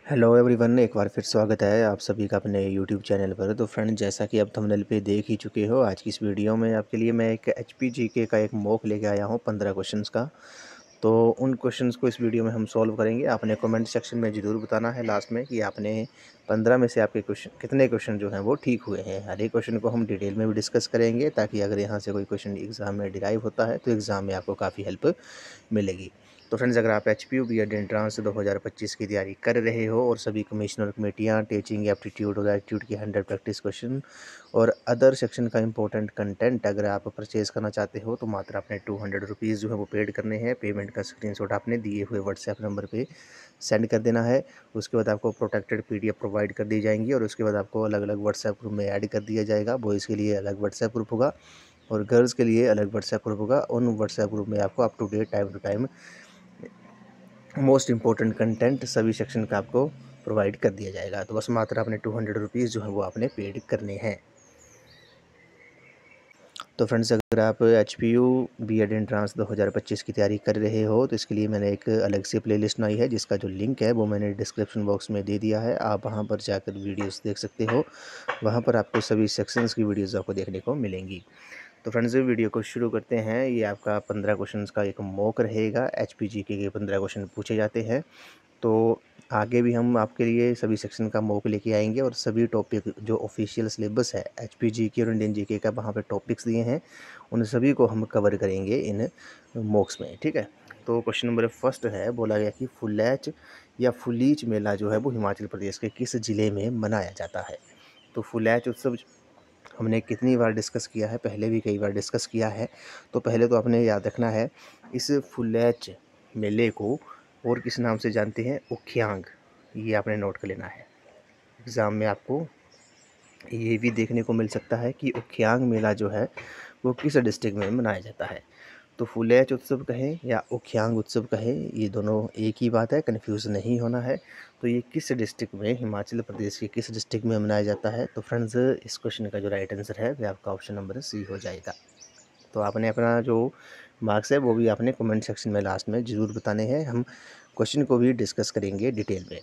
Hello everyone, एक बार फिर स्वागत है आप सभी का अपने यूट्यूब चैनल पर। तो फ्रेंड, जैसा कि आप थंबनेल पे देख ही चुके हो, आज की इस वीडियो में आपके लिए मैं एक एचपीजीके का एक मॉक लेके आया हूँ 15 क्वेश्चंस का। तो उन क्वेश्चंस को इस वीडियो में हम सॉल्व करेंगे। आपने कमेंट सेक्शन में ज़रूर बताना है लास्ट में कि आपने 15 में से आपके क्वेश्चन कितने क्वेश्चन जो हैं वो ठीक हुए हैं। हर एक क्वेश्चन को हम डिटेल में भी डिस्कस करेंगे, ताकि अगर यहाँ से कोई क्वेश्चन एग्ज़ाम में डिराइव होता है तो एग्ज़ाम में आपको काफ़ी हेल्प मिलेगी। तो फ्रेंड्स, अगर आप एचपीयू बीएड एंट्रेंस 2025 की तैयारी कर रहे हो और सभी कमिश्नर कमेटियाँ, टीचिंग एप्टीट्यूड और एप्टीट्यूड की 100 प्रैक्टिस क्वेश्चन और अदर सेक्शन का इंपॉर्टेंट कंटेंट अगर आप परचेज़ करना चाहते हो, तो मात्र आपने 200 रुपीज़ जो है वो पेड करने हैं। पेमेंट का स्क्रीनशॉट आपने दिए हुए व्हाट्सएप नंबर पे सेंड कर देना है। उसके बाद आपको प्रोटेक्टेड पीडीएफ प्रोवाइड कर दी जाएंगी और उसके बाद आपको अलग अलग व्हाट्सएप ग्रुप में ऐड कर दिया जाएगा। बॉयज़ के लिए अलग व्हाट्सएप ग्रुप होगा और गर्ल्स के लिए अलग व्हाट्सएप ग्रुप होगा। उन व्हाट्सएप ग्रुप में आपको up to date, time to time most important content सभी सेक्शन का आपको प्रोवाइड कर दिया जाएगा। तो बस मात्र आपने 200 रुपीज़ जो है वो आपने पेड करने हैं। तो फ्रेंड्स, अगर आप H P U B Ed entrance 2025 की तैयारी कर रहे हो, तो इसके लिए मैंने एक अलग से प्लेलिस्ट बनाई है, जिसका जो लिंक है वो मैंने डिस्क्रिप्शन बॉक्स में दे दिया है। आप वहां पर जाकर वीडियोस देख सकते हो। वहां पर आपको सभी सेक्शंस की वीडियोस आपको देखने को मिलेंगी। तो फ्रेंड्स, वीडियो को शुरू करते हैं। ये आपका 15 क्वेश्चंस का एक मॉक रहेगा। एचपीजीके के 15 क्वेश्चन पूछे जाते हैं। तो आगे भी हम आपके लिए सभी सेक्शन का मॉक लेके आएंगे और सभी टॉपिक जो ऑफिशियल सिलेबस है एचपीजीके और इंडियन जीके का, वहाँ पे टॉपिक्स दिए हैं, उन सभी को हम कवर करेंगे इन मॉक्स में। ठीक है। तो क्वेश्चन नंबर फर्स्ट है, बोला गया कि फुलैच या फुलीच मेला जो है वो हिमाचल प्रदेश के किस ज़िले में मनाया जाता है। तो फुलैच उत्सव हमने कितनी बार डिस्कस किया है, पहले भी कई बार डिस्कस किया है। तो पहले तो आपने याद रखना है, इस फुलैच मेले को और किस नाम से जानते हैं? उख्यांग। ये आपने नोट कर लेना है। एग्ज़ाम में आपको ये भी देखने को मिल सकता है कि उख्यांग मेला जो है वो किस डिस्ट्रिक्ट में मनाया जाता है। तो फुलैच उत्सव कहें या उख्यांग उत्सव कहें, ये दोनों एक ही बात है, कन्फ्यूज़ नहीं होना है। तो ये किस डिस्ट्रिक्ट में, हिमाचल प्रदेश के किस डिस्ट्रिक्ट में मनाया जाता है? तो फ्रेंड्स, इस क्वेश्चन का जो राइट आंसर है वह आपका ऑप्शन नंबर सी हो जाएगा। तो आपने अपना जो मार्क्स है वो भी आपने कमेंट सेक्शन में लास्ट में ज़रूर बताने हैं। हम क्वेश्चन को भी डिस्कस करेंगे डिटेल में।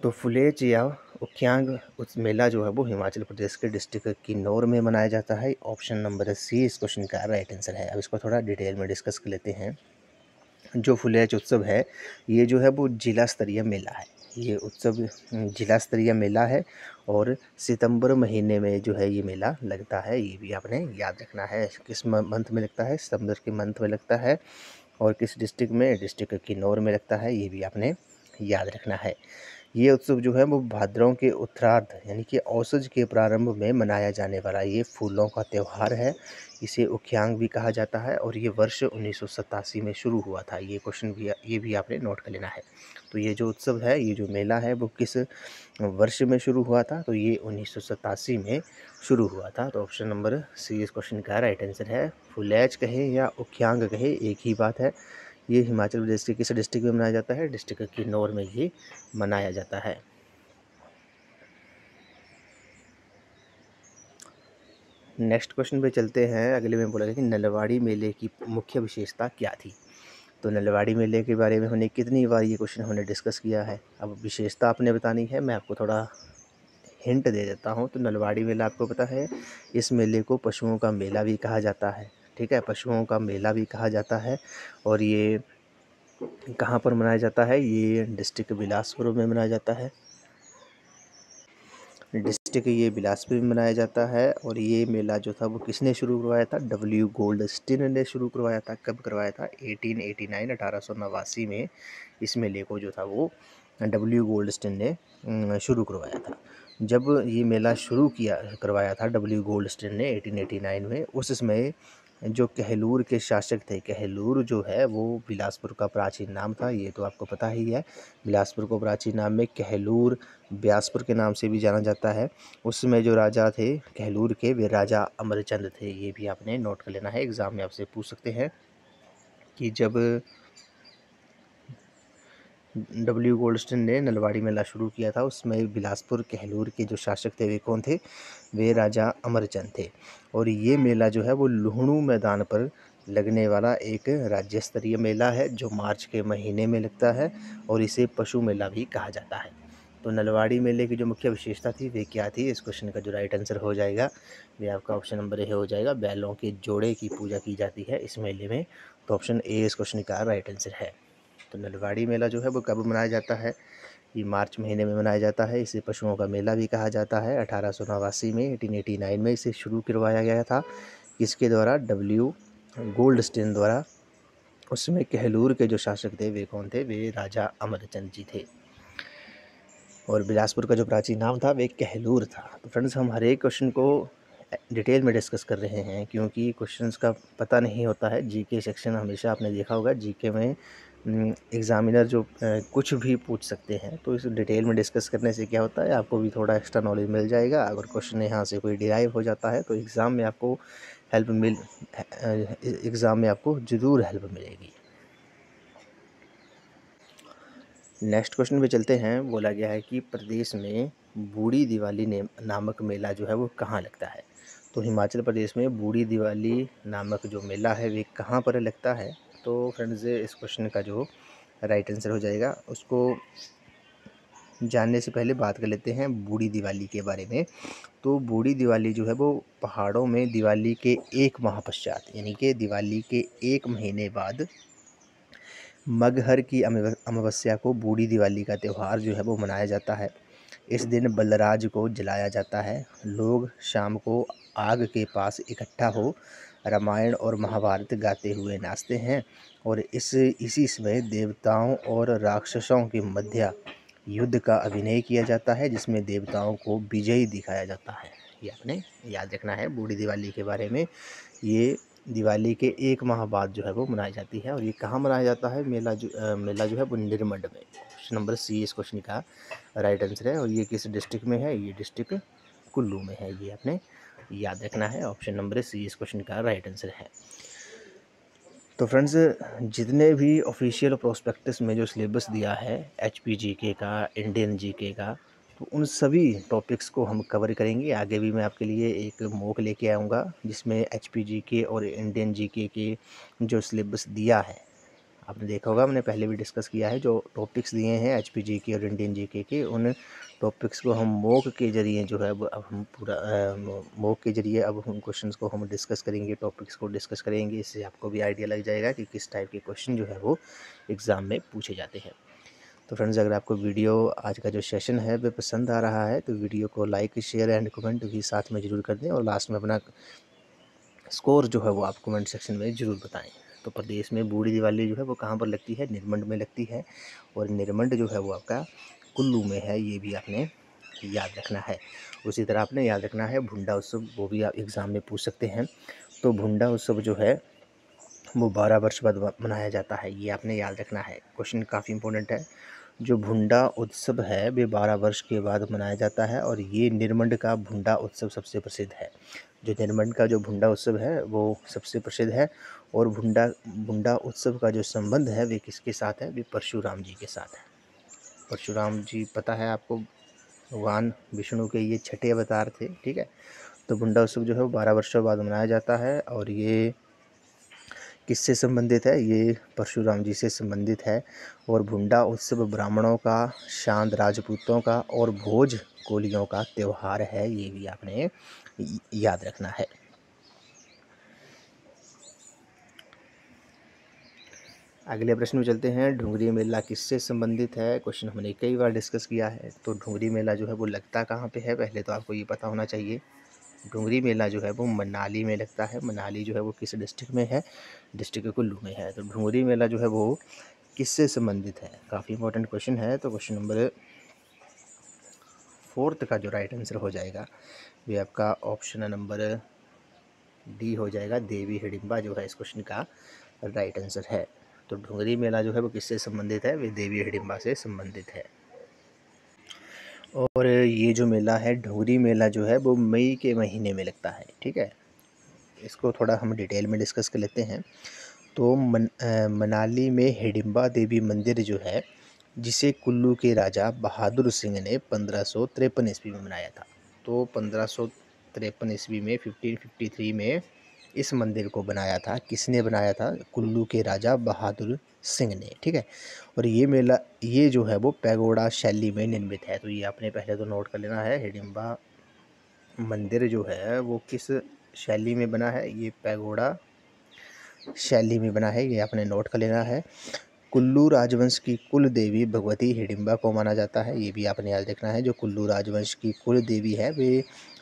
तो फुलेच या उख्यांग उस मेला जो है वो हिमाचल प्रदेश के डिस्ट्रिक्ट किन्नौर में मनाया जाता है। ऑप्शन नंबर सी इस क्वेश्चन का राइट आंसर है। अब इसको थोड़ा डिटेल में डिस्कस कर लेते हैं। जो फुलेच उत्सव है, ये जो है वो जिला स्तरीय मेला है। ये उत्सव जिला स्तरीय मेला है और सितंबर महीने में जो है ये मेला लगता है। ये भी आपने याद रखना है। किस मंथ में लगता है? सितंबर के मंथ में लगता है। और किस डिस्ट्रिक्ट में? डिस्ट्रिक्ट किन्नौर में लगता है। ये भी आपने याद रखना है। ये उत्सव जो है वो भाद्रों के उत्तरार्ध यानी कि औसत के प्रारंभ में मनाया जाने वाला ये फूलों का त्यौहार है। इसे उख्यांग भी कहा जाता है और ये वर्ष 1987 में शुरू हुआ था। ये क्वेश्चन भी, ये भी आपने नोट कर लेना है। तो ये जो उत्सव है, ये जो मेला है, वो किस वर्ष में शुरू हुआ था? तो ये 1987 में शुरू हुआ था। तो ऑप्शन नंबर सी इस क्वेश्चन का राइट आंसर है। फुलैच कहे या उख्यांग कहे, एक ही बात है। ये हिमाचल प्रदेश के किस डिस्ट्रिक्ट में मनाया जाता है? डिस्ट्रिक्ट किन्नौर में ये मनाया जाता है। नेक्स्ट क्वेश्चन पे चलते हैं। अगले में बोला गया कि नलवाड़ी मेले की मुख्य विशेषता क्या थी। तो नलवाड़ी मेले के बारे में हमने कितनी बार ये क्वेश्चन हमने डिस्कस किया है। अब विशेषता आपने बतानी है। मैं आपको थोड़ा हिंट दे देता हूँ। तो नलवाड़ी मेला आपको पता है, इस मेले को पशुओं का मेला भी कहा जाता है। ठीक है, पशुओं का मेला भी कहा जाता है। और ये कहाँ पर मनाया जाता है? ये डिस्ट्रिक्ट बिलासपुर में मनाया जाता है। डिस्ट्रिक्ट ये बिलासपुर में मनाया जाता है। और ये मेला जो था वो किसने शुरू करवाया था? डब्ल्यू गोल्डस्टिन ने शुरू करवाया था। कब करवाया था? 1889 1889 में इस मेले को जो था वो डब्ल्यू गोल्डस्टिन ने शुरू करवाया था। जब ये मेला शुरू करवाया था डब्ल्यू गोल्डस्टिन ने 1889 में, उस समय जो कहलूर के शासक थे, कहलूर जो है वो बिलासपुर का प्राचीन नाम था। ये तो आपको पता ही है। बिलासपुर को प्राचीन नाम में कहलूर, ब्यासपुर के नाम से भी जाना जाता है। उसमें जो राजा थे कहलूर के, वे राजा अमरचंद थे। ये भी आपने नोट कर लेना है। एग्ज़ाम में आपसे पूछ सकते हैं कि जब डब्ल्यू गोल्डस्टिन ने नलवाड़ी मेला शुरू किया था, उसमें बिलासपुर कहलूर के जो शासक थे वे कौन थे? वे राजा अमरचंद थे। और ये मेला जो है वो लुहणू मैदान पर लगने वाला एक राज्य स्तरीय मेला है जो मार्च के महीने में लगता है और इसे पशु मेला भी कहा जाता है। तो नलवाड़ी मेले की जो मुख्य विशेषता थी वे क्या थी? इस क्वेश्चन का जो राइट आंसर हो जाएगा वे आपका ऑप्शन नंबर ए हो जाएगा। बैलों के जोड़े की पूजा की जाती है इस मेले में। तो ऑप्शन ए इस क्वेश्चन का राइट आंसर है। तो नलवाड़ी मेला जो है वो कब मनाया जाता है? ये मार्च महीने में मनाया जाता है। इसे पशुओं का मेला भी कहा जाता है। 1889 में 1889 में इसे शुरू करवाया गया था। किसके द्वारा? डब्ल्यू गोल्डस्टेन द्वारा। उसमें कहलूर के जो शासक थे वे कौन थे? वे राजा अमरचंद जी थे। और बिलासपुर का जो प्राचीन नाम था वे कहलूर था। तो फ्रेंड्स, हम हर एक क्वेश्चन को डिटेल में डिस्कस कर रहे हैं क्योंकि क्वेश्चंस का पता नहीं होता है। जीके सेक्शन हमेशा आपने देखा होगा, जीके में एग्ज़ामिनर जो कुछ भी पूछ सकते हैं, तो इस डिटेल में डिस्कस करने से क्या होता है, आपको भी थोड़ा एक्स्ट्रा नॉलेज मिल जाएगा। अगर क्वेश्चन यहाँ से कोई डिराइव हो जाता है तो एग्ज़ाम में आपको ज़रूर हेल्प मिलेगी। नेक्स्ट क्वेश्चन पे चलते हैं। बोला गया है कि प्रदेश में बूढ़ी दिवाली नामक मेला जो है वो कहाँ लगता है? तो हिमाचल प्रदेश में बूढ़ी दिवाली नामक जो मेला है वे कहाँ पर लगता है? तो फ्रेंड्स, इस क्वेश्चन का जो राइट आंसर हो जाएगा, उसको जानने से पहले बात कर लेते हैं बूढ़ी दिवाली के बारे में। तो बूढ़ी दिवाली जो है वो पहाड़ों में दिवाली के एक माह पश्चात, यानी कि दिवाली के 1 महीने बाद मगहर की अमावस्या को बूढ़ी दिवाली का त्यौहार जो है वो मनाया जाता है। इस दिन बलराज को जलाया जाता है। लोग शाम को आग के पास इकट्ठा हो रामायण और महाभारत गाते हुए नाचते हैं और इसी समय देवताओं और राक्षसों के मध्य युद्ध का अभिनय किया जाता है जिसमें देवताओं को विजयी दिखाया जाता है। ये आपने याद रखना है बूढ़ी दिवाली के बारे में। ये दिवाली के 1 माह बाद जो है वो मनाई जाती है। और ये कहाँ मनाया जाता है? मेला जो है वो निरमंड में। क्वेश्चन नंबर सी इस क्वेश्चन का राइट आंसर है। और ये किस डिस्ट्रिक्ट में है? ये डिस्ट्रिक्ट कुल्लू में है। ये आपने याद रखना है। ऑप्शन नंबर सी इस क्वेश्चन का राइट आंसर है। तो फ्रेंड्स, जितने भी ऑफिशियल प्रोस्पेक्टस में जो सिलेबस दिया है एचपी जीके का, इंडियन जीके का, तो उन सभी टॉपिक्स को हम कवर करेंगे। आगे भी मैं आपके लिए एक मॉक लेके आऊँगा जिसमें एचपी जीके और इंडियन जीके के जो सिलेबस दिया है, आपने देखा होगा, मैंने पहले भी डिस्कस किया है। जो टॉपिक्स दिए हैं एचपी जीके और इंडियन जीके के, उन टॉपिक्स को हम मॉक के ज़रिए जो है अब हम पूरा मॉक के ज़रिए अब हम क्वेश्चंस को हम डिस्कस करेंगे, टॉपिक्स को डिस्कस करेंगे। इससे आपको भी आइडिया लग जाएगा कि किस टाइप के क्वेश्चन जो है वो एग्ज़ाम में पूछे जाते हैं। तो फ्रेंड्स, अगर आपको वीडियो आज का जो सेशन है वो पसंद आ रहा है तो वीडियो को लाइक, शेयर एंड कमेंट भी साथ में ज़रूर कर दें और लास्ट में अपना स्कोर जो है वो आप कमेंट सेक्शन में ज़रूर बताएं। तो प्रदेश में बूढ़ी दिवाली जो है वो कहाँ पर लगती है? निरमंड में लगती है। और निरमंड जो है वो आपका कुल्लू में है। ये भी आपने याद रखना है। उसी तरह आपने याद रखना है भुंडा उत्सव, वो भी आप एग्ज़ाम में पूछ सकते हैं। तो भुंडा उत्सव जो है वो 12 वर्ष बाद मनाया जाता है। ये आपने याद रखना है। क्वेश्चन काफ़ी इंपॉर्टेंट है। जो भुंडा उत्सव है वे 12 वर्ष के बाद मनाया जाता है और ये निरमंड का भुंडा उत्सव सबसे प्रसिद्ध है। जो निरमंड का जो भुंडा उत्सव है वो सबसे प्रसिद्ध है। और भुंडा उत्सव का जो संबंध है वे किसके साथ है? वे परशुराम जी के साथ है। परशुराम जी पता है आपको, भगवान विष्णु के ये छठे अवतार थे, ठीक है। तो भुंडा उत्सव जो है वो 12 वर्षों बाद मनाया जाता है और ये किससे संबंधित है? ये परशुराम जी से संबंधित है। और भुंडा उत्सव ब्राह्मणों का, शांत राजपूतों का और भोज कोलियों का त्यौहार है। ये भी आपने याद रखना है। अगले प्रश्न में चलते हैं। ढुंगरी मेला किससे संबंधित है? क्वेश्चन हमने कई बार डिस्कस किया है। तो ढुंगरी मेला जो है वो लगता कहाँ पे है? पहले तो आपको ये पता होना चाहिए। ढुंगरी मेला जो है वो मनाली में लगता है। मनाली जो है वो किस डिस्ट्रिक्ट में है? डिस्ट्रिक्ट कुल्लू में है। तो ढुंगरी मेला जो है वो किससे संबंधित है? काफ़ी इंपॉर्टेंट क्वेश्चन है। तो क्वेश्चन नंबर 4 का जो राइट आंसर हो जाएगा वे आपका ऑप्शन नंबर डी हो जाएगा। देवी हिडिंबा जो है इस क्वेश्चन का राइट आंसर है। तो ढुंगरी मेला जो है वो किससे संबंधित है? वे देवी हिडिंबा से संबंधित है। और ये जो मेला है ढुंगरी मेला जो है वो मई के महीने में लगता है, ठीक है। इसको थोड़ा हम डिटेल में डिस्कस कर लेते हैं। तो मनाली में हिडिंबा देवी मंदिर जो है, जिसे कुल्लू के राजा बहादुर सिंह ने 1553 ईस्वी में बनाया था। तो 1553 ईस्वी में 1553 में इस मंदिर को बनाया था, किसने बनाया था? कुल्लू के राजा बहादुर सिंह ने, ठीक है। और ये जो है वो पैगोडा शैली में निर्मित है। तो ये आपने पहले तो नोट कर लेना है, हिडिंबा मंदिर जो है वो किस शैली में बना है? ये पैगोडा शैली में बना है, ये आपने नोट कर लेना है। कुल्लू राजवंश की कुल देवी भगवती हिडिंबा को माना जाता है, ये भी आपने याद रखना है। जो कुल्लू राजवंश की कुल देवी है वे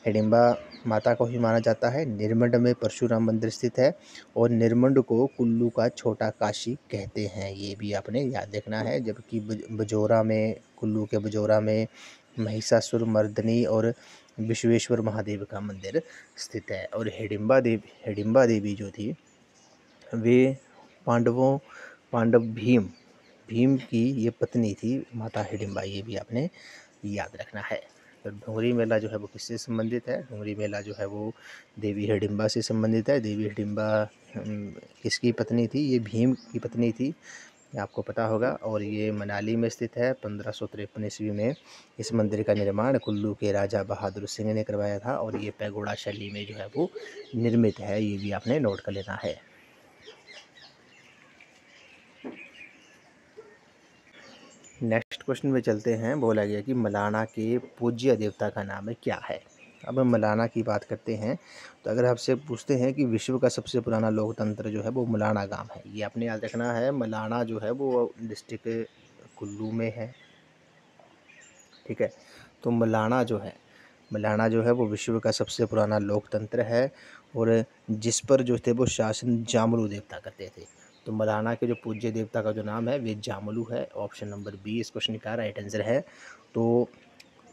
हिडिंबा माता को ही माना जाता है। निरमंड में परशुराम मंदिर स्थित है और निरमंड को कुल्लू का छोटा काशी कहते हैं, ये भी आपने याद रखना है। जबकि बजोरा में, कुल्लू के बजोरा में महिषासुर मर्दिनी और विश्वेश्वर महादेव का मंदिर स्थित है। और हिडिंबा देवी जो थी वे पांडव भीम की ये पत्नी थी माता हिडिंबा, ये भी आपने याद रखना है। तो डुंगरी मेला जो है वो किससे संबंधित है? डुंगरी मेला जो है वो देवी हिडिंबा से संबंधित है। देवी हिडिंबा किसकी पत्नी थी? ये भीम की पत्नी थी, ये आपको पता होगा। और ये मनाली में स्थित है। 1553 ईस्वी में इस मंदिर का निर्माण कुल्लू के राजा बहादुर सिंह ने करवाया था और ये पैगोडा शैली में जो है वो निर्मित है, ये भी आपने नोट कर लेना है। नेक्स्ट क्वेश्चन में चलते हैं। बोला गया कि मलाना के पूज्य देवता का नाम क्या है? अब हम मलाना की बात करते हैं, तो अगर आपसे पूछते हैं कि विश्व का सबसे पुराना लोकतंत्र जो है वो मलाना गांव है, ये आपने याद रखना है। मलाना जो है वो डिस्ट्रिक्ट कुल्लू में है, ठीक है। तो मलाना जो है वो विश्व का सबसे पुराना लोकतंत्र है और जिस पर जो थे वो शासन जामलू देवता करते थे। तो मलाना के जो पूज्य देवता का जो नाम है वे जामलू है। ऑप्शन नंबर बी इस क्वेश्चन का राइट आंसर है। तो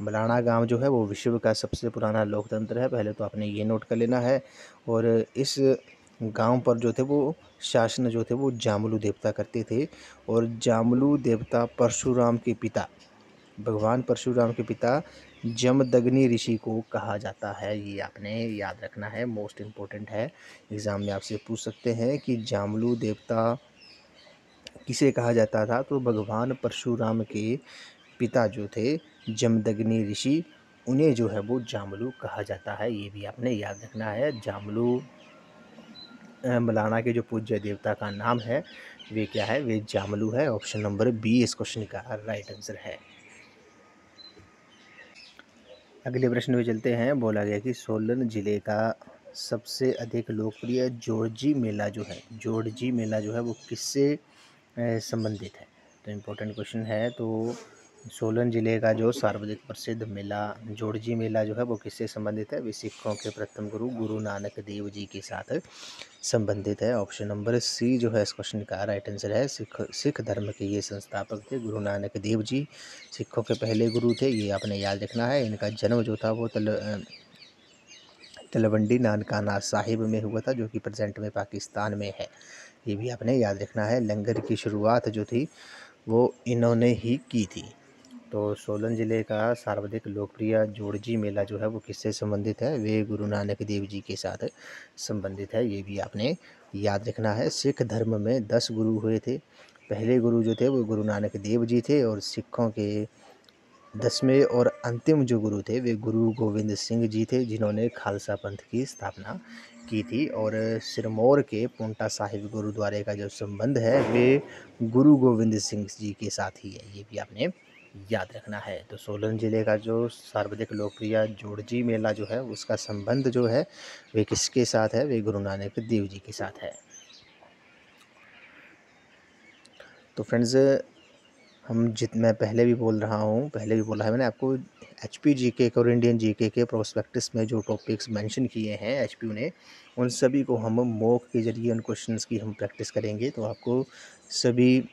मलाना गांव जो है वो विश्व का सबसे पुराना लोकतंत्र है, पहले तो आपने ये नोट कर लेना है। और इस गांव पर जो थे वो शासन जो थे वो जामलू देवता करते थे और जामलू देवता परशुराम के पिता, भगवान परशुराम के पिता जमदग्नि ऋषि को कहा जाता है, ये आपने याद रखना है, मोस्ट इम्पोर्टेंट है। एग्ज़ाम में आपसे पूछ सकते हैं कि जामलू देवता किसे कहा जाता था? तो भगवान परशुराम के पिता जो थे जमदग्नि ऋषि, उन्हें जो है वो जामलू कहा जाता है, ये भी आपने याद रखना है। जामलू मलाना के जो पूज्य देवता का नाम है वे क्या है? वे जामलू है। ऑप्शन नंबर बी इस क्वेश्चन का राइट आंसर है। अगले प्रश्न में चलते हैं। बोला गया कि सोलन जिले का सबसे अधिक लोकप्रिय जोड़जी मेला जो है वो किससे संबंधित है? तो इम्पोर्टेंट क्वेश्चन है। तो सोलन जिले का जो सर्वाधिक प्रसिद्ध मेला जोड़जी मेला जो है वो किससे संबंधित है? वे सिखों के प्रथम गुरु गुरु नानक देव जी के साथ संबंधित है। ऑप्शन नंबर सी जो है इस क्वेश्चन का राइट आंसर है। सिख धर्म के ये संस्थापक थे गुरु नानक देव जी, सिखों के पहले गुरु थे, ये आपने याद रखना है। इनका जन्म जो था वो तलवंडी नानकाना साहिब में हुआ था, जो कि प्रेजेंट में पाकिस्तान में है, ये भी आपने याद रखना है। लंगर की शुरुआत जो थी वो इन्होंने ही की थी। तो सोलन ज़िले का सर्वाधिक लोकप्रिय जोड़जी मेला जो है वो किससे संबंधित है? वे गुरु नानक देव जी के साथ संबंधित है, ये भी आपने याद रखना है। सिख धर्म में 10 गुरु हुए थे। पहले गुरु जो थे वो गुरु नानक देव जी थे और सिखों के 10वें और अंतिम जो गुरु थे वे गुरु गोविंद सिंह जी थे, जिन्होंने खालसा पंथ की स्थापना की थी। और सिरमौर के पोंटा साहिब गुरुद्वारे का जो संबंध है वे गुरु गोविंद सिंह जी के साथ ही है, ये भी आपने याद रखना है। तो सोलन ज़िले का जो सर्वाधिक लोकप्रिय जोड़जी मेला जो है उसका संबंध जो है वे किसके साथ है? वे गुरु नानक देव जी के साथ है। तो फ्रेंड्स मैं पहले भी बोला है मैंने आपको, एचपी जीके के और इंडियन जीके के प्रोस्पेक्टस में जो टॉपिक्स मेंशन किए हैं एचपीयू ने, उन सभी को हम मॉक के ज़रिए उन क्वेश्चंस की हम प्रैक्टिस करेंगे। तो आपको सभी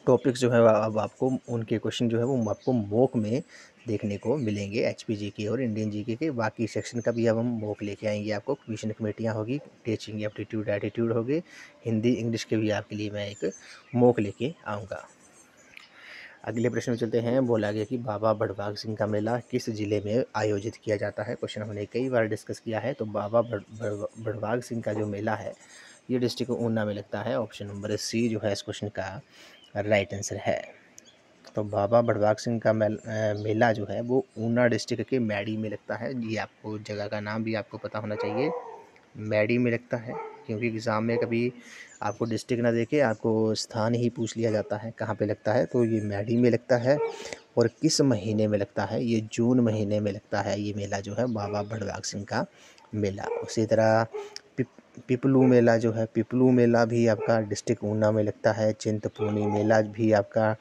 टॉपिक्स जो है अब आपको उनके क्वेश्चन जो है वो आपको मॉक में देखने को मिलेंगे, एचपी जीके और इंडियन जीके के। बाकी सेक्शन का भी अब हम मॉक लेके आएंगे, आपको क्वेश्चन कमेटियाँ होगी, टीचिंग एप्टीट्यूड एटीट्यूड होगी, हिंदी इंग्लिश के भी आपके लिए मैं एक मॉक लेके आऊँगा। अगले प्रश्न में चलते हैं। बोला गया कि बाबा भड़वाग सिंह का मेला किस जिले में आयोजित किया जाता है? क्वेश्चन हमने कई बार डिस्कस किया है। तो बाबा भड़वाग सिंह का जो मेला है ये डिस्ट्रिक्ट ऊना में लगता है। ऑप्शन नंबर सी जो है इस क्वेश्चन का राइट आंसर है। तो बाबा भड़वाग सिंह का मेला जो है वो ऊना डिस्ट्रिक्ट के मैडी में लगता है। ये आपको जगह का नाम भी आपको पता होना चाहिए, मैडी में लगता है, क्योंकि एग्ज़ाम में कभी आपको डिस्ट्रिक्ट ना देके आपको स्थान ही पूछ लिया जाता है कहाँ पे लगता है, तो ये मैडी में लगता है। और किस महीने में लगता है? ये जून महीने में लगता है ये मेला जो है, बाबा भड़वाक सिंह का मेला। उसी तरह पिप पिपलू मेला जो है, पिपलू मेला भी आपका डिस्ट्रिक्ट ऊना में लगता है। चिंतपूर्णी मेला भी आपका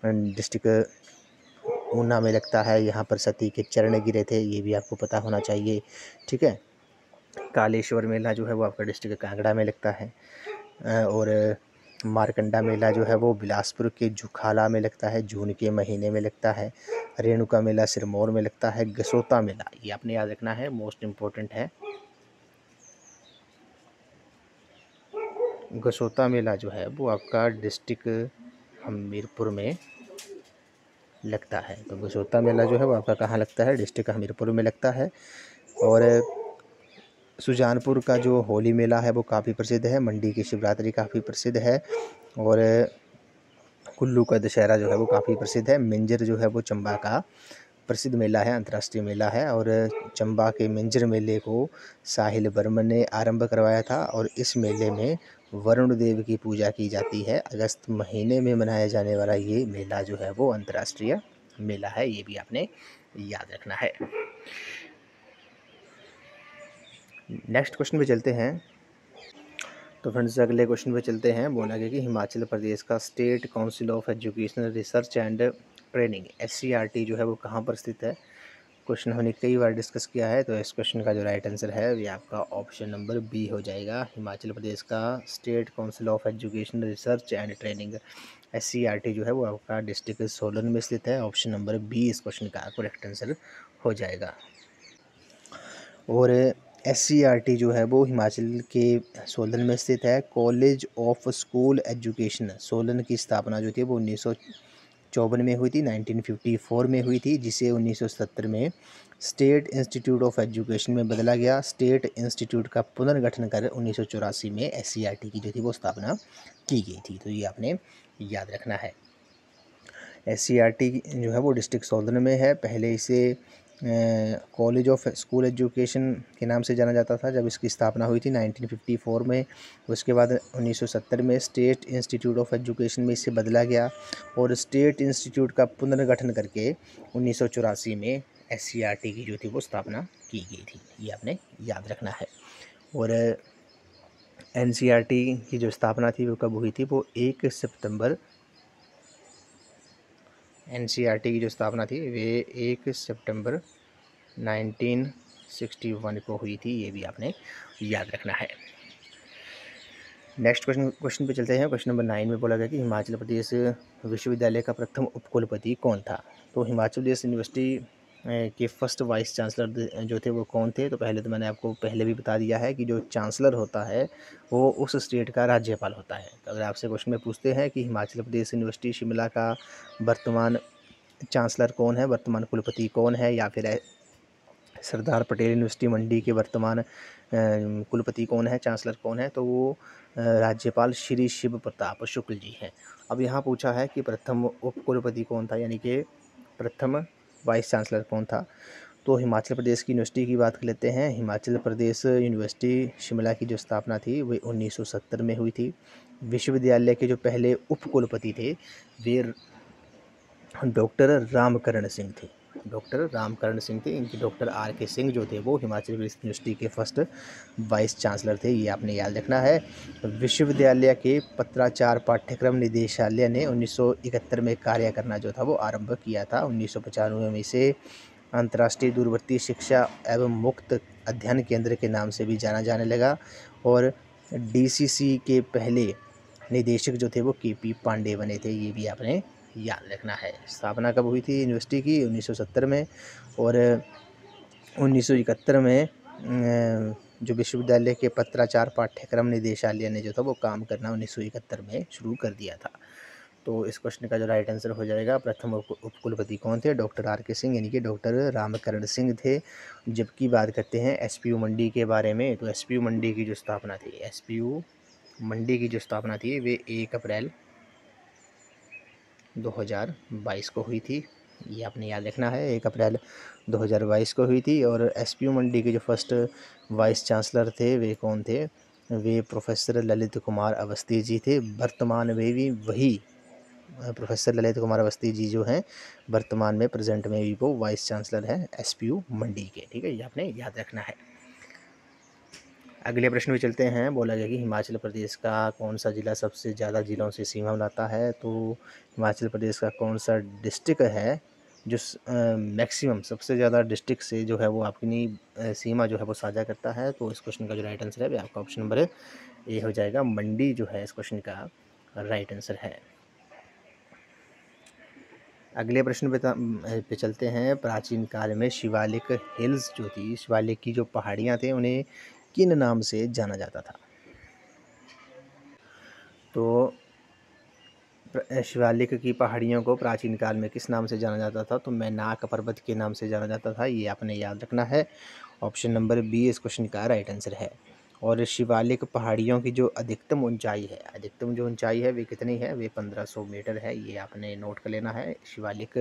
डिस्ट्रिक्ट ऊना में लगता है। यहाँ पर सती के चरण गिरे थे, ये भी आपको पता होना चाहिए, ठीक है। कालेश्वर मेला जो है वो आपका डिस्ट्रिक्ट कांगड़ा में लगता है। और मारकंडा मेला जो है वो बिलासपुर के जुखाला में लगता है, जून के महीने में लगता है। रेणुका मेला सिरमौर में लगता है। गसोता मेला, ये आपने याद रखना है, मोस्ट इम्पोर्टेंट है। गसोता मेला जो है वो आपका डिस्ट्रिक्ट हमीरपुर में लगता है। तो गसोता मेला जो है वो आपका कहाँ लगता है? डिस्ट्रिक्ट हमीरपुर में लगता है। और सुजानपुर का जो होली मेला है वो काफ़ी प्रसिद्ध है। मंडी की शिवरात्रि काफ़ी प्रसिद्ध है। और कुल्लू का दशहरा जो है वो काफ़ी प्रसिद्ध है। मिंजर जो है वो चंबा का प्रसिद्ध मेला है, अंतर्राष्ट्रीय मेला है। और चंबा के मिंजर मेले को साहिल वर्मन ने आरंभ करवाया था। और इस मेले में वरुण देव की पूजा की जाती है। अगस्त महीने में मनाया जाने वाला ये मेला जो है वो अंतर्राष्ट्रीय मेला है, ये भी आपने याद रखना है। नेक्स्ट क्वेश्चन पे चलते हैं। तो फ्रेंड्स अगले क्वेश्चन पे चलते हैं। बोला गया कि हिमाचल प्रदेश का state council of educational research and training SCRT जो है वो कहाँ पर स्थित है? क्वेश्चन हमने कई बार डिस्कस किया है, तो इस क्वेश्चन का जो राइट आंसर है ये आपका ऑप्शन नंबर बी हो जाएगा। हिमाचल प्रदेश का state council of educational research and training SCRT जो है वो आपका डिस्ट्रिक्ट सोलन में स्थित है। ऑप्शन नंबर बी इस क्वेश्चन का करेक्ट आंसर हो जाएगा। और SCRT जो है वो हिमाचल के सोलन में स्थित है। College of school education Solan की स्थापना जो थी वो 1954 में हुई थी, 1954 में हुई थी, जिसे 1970 में स्टेट इंस्टीट्यूट ऑफ एजुकेशन में बदला गया। स्टेट इंस्टीट्यूट का पुनर्गठन कर 1984 में SCRT की जो थी वो स्थापना की गई थी। तो ये आपने याद रखना है। SCRT जो है वो डिस्ट्रिक्ट सोलन में है। पहले इसे कॉलेज ऑफ स्कूल एजुकेशन के नाम से जाना जाता था जब इसकी स्थापना हुई थी 1954 में। उसके बाद 1970 में स्टेट इंस्टीट्यूट ऑफ एजुकेशन में इसे बदला गया। और स्टेट इंस्टीट्यूट का पुनर्गठन करके 1984 में SCRT की जो थी वो स्थापना की गई थी, ये आपने याद रखना है। और NCERT की जो स्थापना थी वो कब हुई थी? वो 1 सितंबर NCERT की जो स्थापना थी वे 1 सितंबर 1961 को हुई थी, ये भी आपने याद रखना है। नेक्स्ट क्वेश्चन पे चलते हैं। क्वेश्चन नंबर 9 में बोला गया कि हिमाचल प्रदेश विश्वविद्यालय का प्रथम उपकुलपति कौन था? तो हिमाचल प्रदेश यूनिवर्सिटी के फर्स्ट वाइस चांसलर जो थे वो कौन थे? तो पहले तो मैंने आपको पहले भी बता दिया है कि जो चांसलर होता है वो उस स्टेट का राज्यपाल होता है। तो अगर आपसे क्वेश्चन में पूछते हैं कि हिमाचल प्रदेश यूनिवर्सिटी शिमला का वर्तमान चांसलर कौन है, वर्तमान कुलपति कौन है, या फिर सरदार पटेल यूनिवर्सिटी मंडी के वर्तमान कुलपति कौन है, चांसलर कौन है, तो वो राज्यपाल श्री शिव प्रताप शुक्ल जी हैं। अब यहाँ पूछा है कि प्रथम उप कुलपति कौन था, यानी कि प्रथम वाइस चांसलर कौन था। तो हिमाचल प्रदेश की यूनिवर्सिटी की बात कर लेते हैं। हिमाचल प्रदेश यूनिवर्सिटी शिमला की जो स्थापना थी वो 1970 में हुई थी। विश्वविद्यालय के जो पहले उप कुलपति थे वे डॉक्टर रामकरण सिंह थे। डॉक्टर रामकरण सिंह थे। इनके डॉक्टर RK सिंह जो थे वो हिमाचल प्रदेश यूनिवर्सिटी के फर्स्ट वाइस चांसलर थे, ये आपने याद रखना है। विश्वविद्यालय के पत्राचार पाठ्यक्रम निदेशालय ने 1971 में कार्य करना जो था वो आरंभ किया था। 1995 में इसे अंतर्राष्ट्रीय दूरवर्ती शिक्षा एवं मुक्त अध्ययन केंद्र के नाम से भी जाना जाने लगा। और DCC के पहले निदेशक जो थे वो KP पांडे बने थे, ये भी आपने याद रखना है। स्थापना कब हुई थी यूनिवर्सिटी की? 1970 में। और 1971 में जो विश्वविद्यालय के पत्राचार पाठ्यक्रम निदेशालय ने जो था वो काम करना 1971 में शुरू कर दिया था। तो इस क्वेश्चन का जो राइट आंसर हो जाएगा, प्रथम उपकुलपति कौन थे? डॉक्टर RK सिंह, यानी कि डॉक्टर रामकरण सिंह थे। जबकि बात करते हैं SPU मंडी के बारे में, तो SPU मंडी की जो स्थापना थी, SPU मंडी की जो स्थापना थी वे 1 अप्रैल 2022 को हुई थी। ये आपने याद रखना है। 1 अप्रैल 2022 को हुई थी। और एसपीयू मंडी के जो फर्स्ट वाइस चांसलर थे वे कौन थे? वे प्रोफेसर ललित कुमार अवस्थी जी थे। वर्तमान में भी वही प्रोफेसर ललित कुमार अवस्थी जी जो हैं वर्तमान में प्रेजेंट में भी वो वाइस चांसलर हैं एसपीयू मंडी के। ठीक है, ये आपने याद रखना है। अगले प्रश्न में चलते हैं। बोला गया कि हिमाचल प्रदेश का कौन सा ज़िला सबसे ज़्यादा ज़िलों से सीमा बनाता है? तो हिमाचल प्रदेश का कौन सा डिस्ट्रिक्ट है जो मैक्सिमम सबसे ज़्यादा डिस्ट्रिक्ट से जो है वो अपनी सीमा जो है वो साझा करता है? तो इस क्वेश्चन का जो राइट आंसर है वो आपका ऑप्शन नंबर ए हो जाएगा। मंडी जो है इस क्वेश्चन का राइट आंसर है। अगले प्रश्न पे चलते हैं। प्राचीन काल में शिवालिक हिल्स जो थी, शिवालिक की जो पहाड़ियाँ थे, उन्हें किन नाम से जाना जाता था? तो शिवालिक की पहाड़ियों को प्राचीन काल में किस नाम से जाना जाता था? तो मैनाक पर्वत के नाम से जाना जाता था। ये आपने याद रखना है। ऑप्शन नंबर बी इस क्वेश्चन का राइट आंसर है। और शिवालिक पहाड़ियों की जो अधिकतम ऊंचाई है, अधिकतम जो ऊंचाई है वे कितनी है? वे 1500 मीटर है। ये आपने नोट कर लेना है। शिवालिक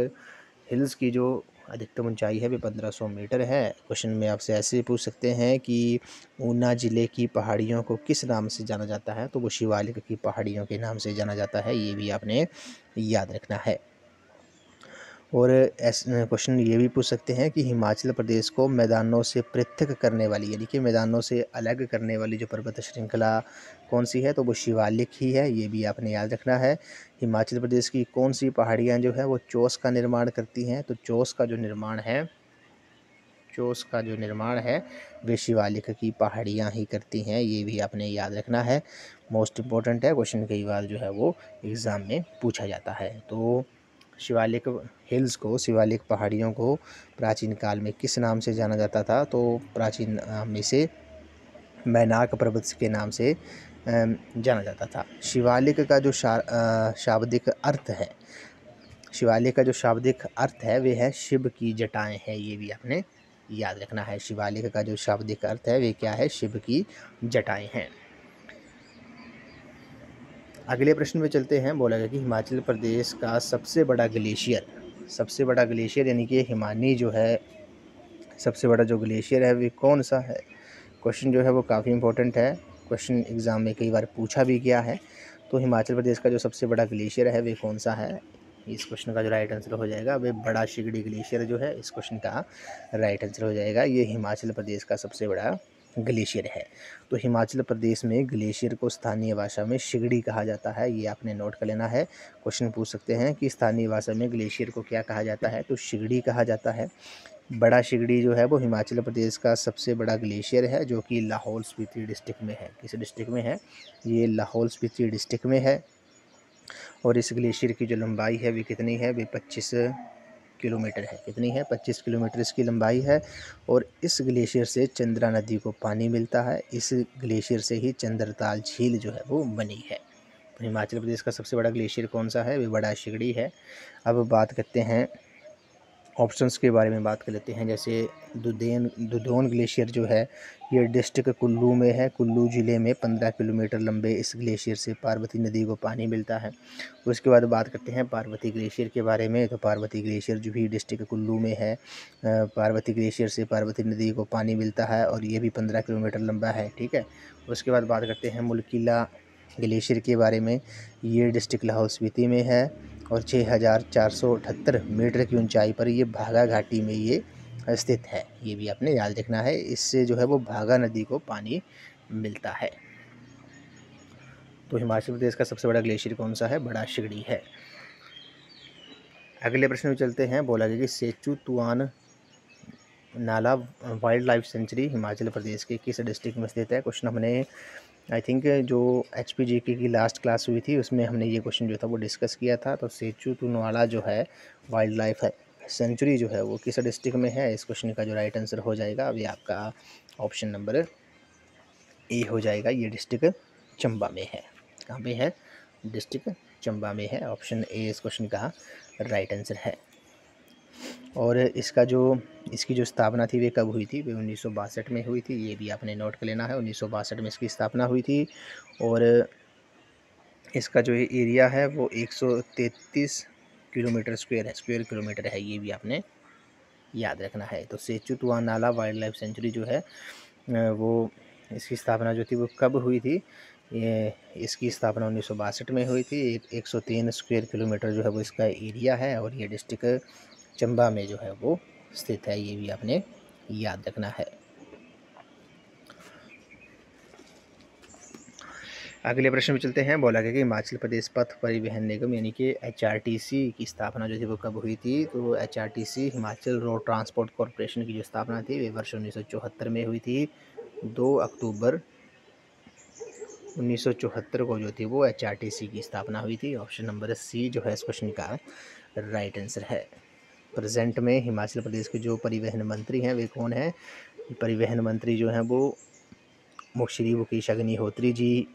हिल्स की जो अधिकतम ऊंचाई है वे 1500 मीटर है। क्वेश्चन में आपसे ऐसे ही पूछ सकते हैं कि ऊना ज़िले की पहाड़ियों को किस नाम से जाना जाता है? तो वो शिवालिक की पहाड़ियों के नाम से जाना जाता है। ये भी आपने याद रखना है। और ऐसे क्वेश्चन ये भी पूछ सकते हैं कि हिमाचल प्रदेश को मैदानों से पृथक करने वाली, यानी कि मैदानों से अलग करने वाली जो पर्वत श्रृंखला कौन सी है? तो वो शिवालिक ही है। ये भी आपने याद रखना है। हिमाचल प्रदेश की कौन सी पहाड़ियाँ जो है वो चोस का निर्माण करती हैं? तो चोस का जो निर्माण है वे शिवालिक की पहाड़ियाँ ही करती हैं। ये भी आपने याद रखना है। मोस्ट इम्पोर्टेंट है, क्वेश्चन कई बार जो है वो एग्ज़ाम में पूछा जाता है। तो शिवालिक हिल्स को, शिवालिक पहाड़ियों को प्राचीन काल में किस नाम से जाना जाता था? तो प्राचीन नाम में से मैनाक पर्वत के नाम से जाना जाता था। शिवालिक का जो शाब्दिक अर्थ है, शिवालिक का जो शाब्दिक अर्थ है वे है शिव की जटाएं हैं। ये भी आपने याद रखना है। शिवालिक का जो शाब्दिक अर्थ है वे क्या है? शिव की जटाएं हैं। अगले प्रश्न में चलते हैं। बोला गया कि हिमाचल प्रदेश का सबसे बड़ा ग्लेशियर यानी कि हिमानी जो है, सबसे बड़ा जो ग्लेशियर है वे कौन सा है? क्वेश्चन जो है वो काफ़ी इंपॉर्टेंट है। क्वेश्चन एग्ज़ाम में कई बार पूछा भी गया है। तो हिमाचल प्रदेश का जो सबसे बड़ा ग्लेशियर है वे कौन सा है? इस क्वेश्चन का जो राइट आंसर हो जाएगा वे बड़ा शिगड़ी ग्लेशियर जो है इस क्वेश्चन का राइट आंसर हो जाएगा। ये हिमाचल प्रदेश का सबसे बड़ा ग्लेशियर है। तो हिमाचल प्रदेश में ग्लेशियर को स्थानीय भाषा में शिगड़ी कहा जाता है। ये आपने नोट कर लेना है। क्वेश्चन पूछ सकते हैं कि स्थानीय भाषा में ग्लेशियर को क्या कहा जाता है? तो शिगड़ी कहा जाता है। बड़ा शिगड़ी जो है वो हिमाचल प्रदेश का सबसे बड़ा ग्लेशियर है जो कि लाहौल स्पीति डिस्ट्रिक्ट में है। किस डिस्ट्रिक्ट में है? ये लाहौल स्पीति डिस्ट्रिक्ट में है। और इस ग्लेशियर की जो लंबाई है वे कितनी है? वे 25 किलोमीटर है। कितनी है? 25 किलोमीटर इसकी लंबाई है। और इस ग्लेशियर से चंद्रा नदी को पानी मिलता है। इस ग्लेशियर से ही चंद्रताल झील जो है वो बनी है। तो हिमाचल प्रदेश का सबसे बड़ा ग्लेशियर कौन सा है? वे बड़ा शिगड़ी है। अब बात करते हैं ऑप्शंस के बारे में, बात कर लेते हैं। जैसे दुधोन ग्लेशियर जो है ये डिस्ट्रिक्ट कुल्लू में है। कुल्लू ज़िले में 15 किलोमीटर लंबे इस ग्लेशियर से पार्वती नदी को पानी मिलता है। उसके बाद बात करते हैं पार्वती ग्लेशियर के बारे में। तो पार्वती ग्लेशियर जो भी डिस्ट्रिक्ट कुल्लू में है, पार्वती ग्लेशियर से पार्वती नदी को पानी मिलता है और ये भी 15 किलोमीटर लंबा है। ठीक है। उसके बाद बात करते हैं मुल्किला ग्लेशियर के बारे में। ये डिस्ट्रिक्ट लाहौल स्पीति में है और 6478 मीटर की ऊंचाई पर ये भागा घाटी में ये स्थित है। ये भी आपने याद रखना है। इससे जो है वो भागा नदी को पानी मिलता है। तो हिमाचल प्रदेश का सबसे बड़ा ग्लेशियर कौन सा है? बड़ा शिगड़ी है। अगले प्रश्न में चलते हैं। बोला गया कि सेचू तुआन नाला wild life sanctuary Himachal Pradesh के किस डिस्ट्रिक्ट में स्थित है? क्वेश्चन हमने आई थिंक जो HPGK की लास्ट क्लास हुई थी उसमें हमने ये क्वेश्चन जो था वो डिस्कस किया था। तो सेचू तुनवाला जो है वाइल्ड लाइफ है सेंचुरी जो है वो किस डिस्ट्रिक्ट में है? इस क्वेश्चन का जो राइट आंसर हो जाएगा अभी आपका ऑप्शन नंबर ए हो जाएगा। ये डिस्ट्रिक्ट चंबा में है। कहाँ पे है? डिस्ट्रिक्ट चंबा में है। ऑप्शन ए इस क्वेश्चन का राइट आंसर है। और इसकी जो स्थापना थी वे कब हुई थी? वे 1962 में हुई थी। ये भी आपने नोट कर लेना है। 1962 में इसकी स्थापना हुई थी। और इसका जो एरिया है वो 133 किलोमीटर स्क्वायर है, स्क्वायर किलोमीटर है, ये भी आपने याद रखना है। तो सेचुतवा नाला वाइल्ड लाइफ सेंचुरी जो है वो इसकी स्थापना जो थी वो कब हुई थी? ये इसकी स्थापना 1962 में हुई थी। 103 स्क्वायर किलोमीटर जो है वो इसका एरिया है और ये डिस्ट्रिक्ट चंबा में जो है वो स्थित है, ये भी आपने याद रखना है। अगले प्रश्न में चलते हैं। बोला गया कि हिमाचल प्रदेश पथ परिवहन निगम यानी कि HRTC की स्थापना जो थी वो कब हुई थी? तो HRTC Himachal road transport corporation की जो स्थापना थी वे वर्ष 1974 में हुई थी। 2 अक्टूबर 1974 को जो थी वो HRTC की स्थापना हुई थी। ऑप्शन नंबर सी जो है इस क्वेश्चन का राइट आंसर है। प्रेजेंट में हिमाचल प्रदेश के जो परिवहन मंत्री हैं वे कौन हैं? परिवहन मंत्री जो हैं वो श्री मुकेश अग्निहोत्री जी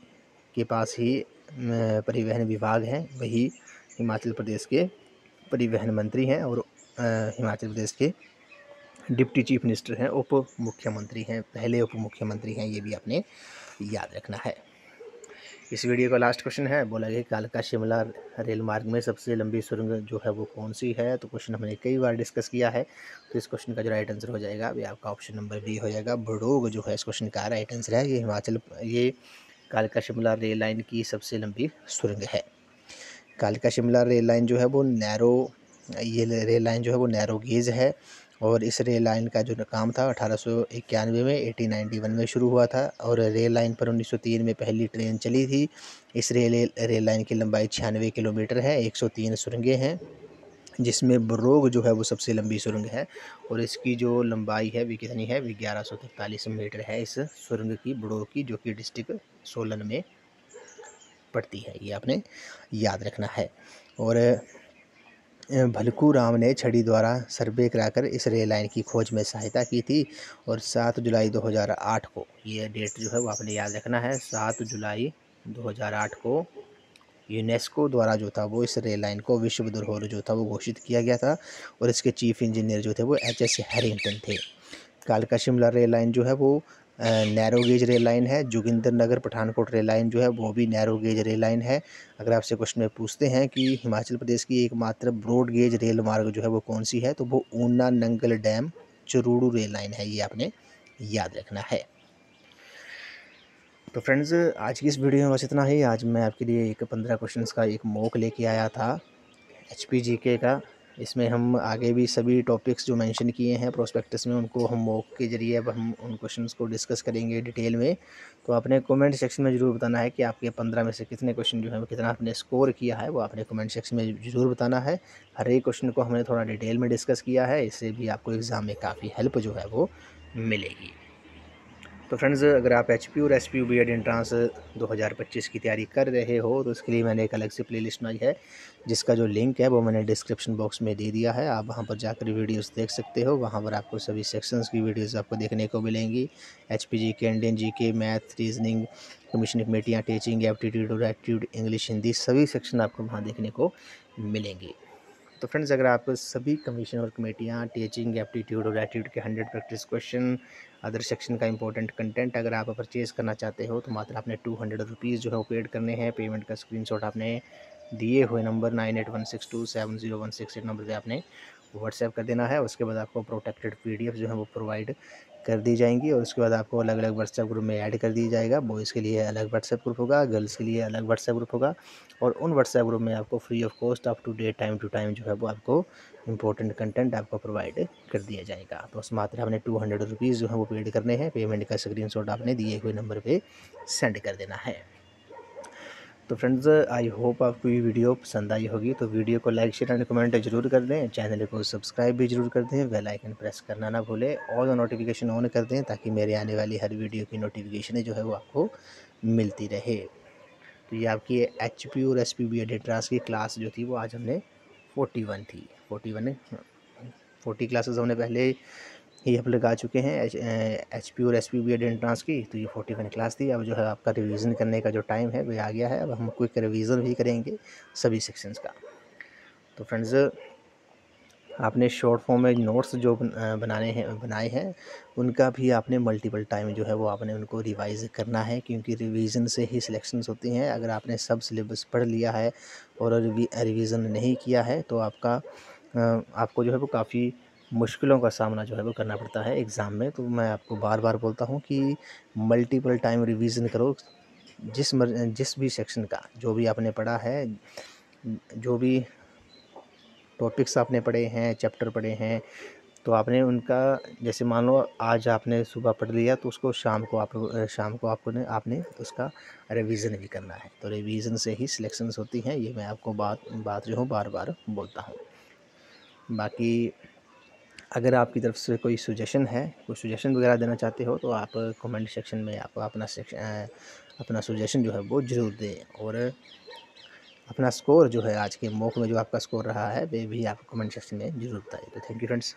के पास ही परिवहन विभाग है, वही हिमाचल प्रदेश के परिवहन मंत्री हैं और हिमाचल प्रदेश के डिप्टी चीफ मिनिस्टर हैं, उप मुख्यमंत्री हैं, पहले उप मुख्यमंत्री हैं, ये भी आपने याद रखना है। इस वीडियो का लास्ट क्वेश्चन है। बोला गया कालका शिमला रेल मार्ग में सबसे लंबी सुरंग जो है वो कौन सी है? तो क्वेश्चन हमने कई बार डिस्कस किया है, तो इस क्वेश्चन का जो राइट आंसर हो जाएगा अभी आपका ऑप्शन नंबर बी हो जाएगा। बड़ोग जो है इस क्वेश्चन का राइट आंसर है। ये कालका शिमला रेल लाइन की सबसे लंबी सुरंग है। कालका शिमला रेल लाइन जो है वो ये रेल लाइन जो है वो नैरो गेज है और इस रेल लाइन का जो काम था 1891 में 1891 में शुरू हुआ था और रेल लाइन पर 1903 में पहली ट्रेन चली थी। इस रेल लाइन की लंबाई 96 किलोमीटर है, 103 सुरंगें हैं, जिसमें बरोग जो है वो सबसे लंबी सुरंग है और इसकी जो लंबाई है वो कितनी है? 1143 मीटर है इस सुरंग की, बरोग की, जो कि डिस्ट्रिक्ट सोलन में पड़ती है, ये आपने याद रखना है। और भलकू राम ने छड़ी द्वारा सर्वे कराकर इस रेल लाइन की खोज में सहायता की थी और 7 जुलाई 2008 को, ये डेट जो है वो आपने याद रखना है, 7 जुलाई 2008 को यूनेस्को द्वारा जो था वो इस रेल लाइन को विश्व धरोहर जो था वो घोषित किया गया था और इसके चीफ इंजीनियर जो थे वो HS हैरिंगटन थे। कालका शिमला रेल लाइन जो है वो नैरो गेज रेल लाइन है। जोगिंदर नगर पठानकोट रेल लाइन जो है वो भी नैरो गेज रेल लाइन है। अगर आपसे क्वेश्चन में पूछते हैं कि हिमाचल प्रदेश की एकमात्र ब्रॉड गेज रेल मार्ग जो है वो कौन सी है, तो वो Una Nangal dam Churaru rail line है, ये आपने याद रखना है। तो फ्रेंड्स आज की इस वीडियो में बस इतना ही। आज मैं आपके लिए एक 15 क्वेश्चंस का एक मॉक लेके आया था HPGK का। इसमें हम आगे भी सभी टॉपिक्स जो मेंशन किए हैं प्रोस्पेक्टस में उनको हम मॉक के जरिए अब हम उन क्वेश्चंस को डिस्कस करेंगे डिटेल में। तो आपने कमेंट सेक्शन में ज़रूर बताना है कि आपके 15 में से कितने क्वेश्चन जो है कितना आपने स्कोर किया है, वो आपने कमेंट सेक्शन में ज़रूर बताना है। हर एक क्वेश्चन को हमने थोड़ा डिटेल में डिस्कस किया है, इससे भी आपको एग्ज़ाम में काफ़ी हेल्प जो है वो मिलेगी। तो फ्रेंड्स अगर आप HP और SPU B.Ed एंट्रांस 2025 की तैयारी कर रहे हो तो उसके लिए मैंने एक अलग से प्लेलिस्ट बनाई है, जिसका जो लिंक है वो मैंने डिस्क्रिप्शन बॉक्स में दे दिया है। आप वहां पर जाकर वीडियोस देख सकते हो। वहां पर आपको सभी सेक्शंस की वीडियोस आपको देखने को मिलेंगी। HPGK, Indian GK, math, reasoning, commission कमेटियाँ, टीचिंग, एप्टीट्यूड और एप्टीट्यूड, इंग्लिश, हिंदी, सभी सेक्शन आपको वहाँ देखने को मिलेंगी। तो फ्रेंड्स अगर आप सभी कमीशन और कमेटियाँ, टीचिंग, एप्टीट्यूड और एप्टीट्यूड के 100 प्रैक्टिस क्वेश्चन, अदर सेक्शन का इंपॉर्टेंट कंटेंट अगर आप परचेज करना चाहते हो तो मात्र आपने 200 रुपीज़ जो है वो पेड करने हैं। पेमेंट का स्क्रीनशॉट आपने दिए हुए नंबर 9816270168 नंबर पे आपने व्हाट्सएप कर देना है। उसके बाद आपको प्रोटेक्टेड PDF जो है वो प्रोवाइड कर दी जाएंगी और उसके बाद आपको अलग अलग व्हाट्सएप ग्रुप में ऐड कर दी जाएगा। बॉयज़ के लिए अलग व्हाट्सएप ग्रुप होगा, गर्ल्स के लिए अलग व्हाट्सएप ग्रुप होगा और उन व्हाट्सएप ग्रुप में आपको free of cost up to date time to time जो है वो आपको इंपॉर्टेंट कंटेंट आपको प्रोवाइड कर दिया जाएगा। तो उस मात्र आपने 200 रुपीज़ जो है वो पेड करने हैं। पेमेंट का स्क्रीनशॉट आपने दिए हुए नंबर पे सेंड कर देना है। तो फ्रेंड्स आई होप आपको ये वीडियो पसंद आई होगी। तो वीडियो को लाइक, शेयर एंड कमेंट जरूर कर दें। चैनल को सब्सक्राइब भी जरूर कर दें। बेल आइकन प्रेस करना ना भूलें और नोटिफिकेशन ऑन कर दें ताकि मेरे आने वाली हर वीडियो की नोटिफिकेशन जो है वो आपको मिलती रहे। तो ये आपकी HP और SPU B.Ed एंट्रांस की क्लास जो थी वो आज हमने 41 थी। 40 क्लासेस हमने पहले ही हम लगा चुके हैं HP और SPU B.Ed एंट्रांस की। तो ये 41 क्लास थी। अब जो है आपका रिवीजन करने का जो टाइम है वो आ गया है। अब हम क्विक रिवीजन भी करेंगे सभी सेक्शंस का। तो फ्रेंड्स आपने शॉर्ट फॉर्म में नोट्स जो बनाए हैं उनका भी आपने मल्टीपल टाइम जो है वो आपने उनको रिवाइज़ करना है, क्योंकि रिवीजन से ही सिलेक्शंस होती हैं। अगर आपने सब सिलेबस पढ़ लिया है और रिवीजन नहीं किया है तो आपको जो है वो काफ़ी मुश्किलों का सामना जो है वो करना पड़ता है एग्ज़ाम में। तो मैं आपको बार बार बोलता हूँ कि मल्टीपल टाइम रिवीजन करो। जिस भी सेक्शन का जो भी आपने पढ़ा है, जो भी टॉपिक्स आपने पढ़े हैं, चैप्टर पढ़े हैं, तो आपने उनका, जैसे मान लो आज आपने सुबह पढ़ लिया तो उसको शाम को आपने उसका रिवीजन भी करना है। तो रिवीजन से ही सिलेक्शंस होती हैं, ये मैं आपको बात जो हूँ बार बार बोलता हूँ। बाकी अगर आपकी तरफ से कोई सजेशन वगैरह देना चाहते हो तो आप कमेंट सेक्शन में आप अपना सजेशन जो है वो ज़रूर दें। और अपना स्कोर जो है आज के मॉक में जो आपका स्कोर रहा है वे भी आप कमेंट सेक्शन में ज़रूर बताएं। तो थैंक यू फ्रेंड्स।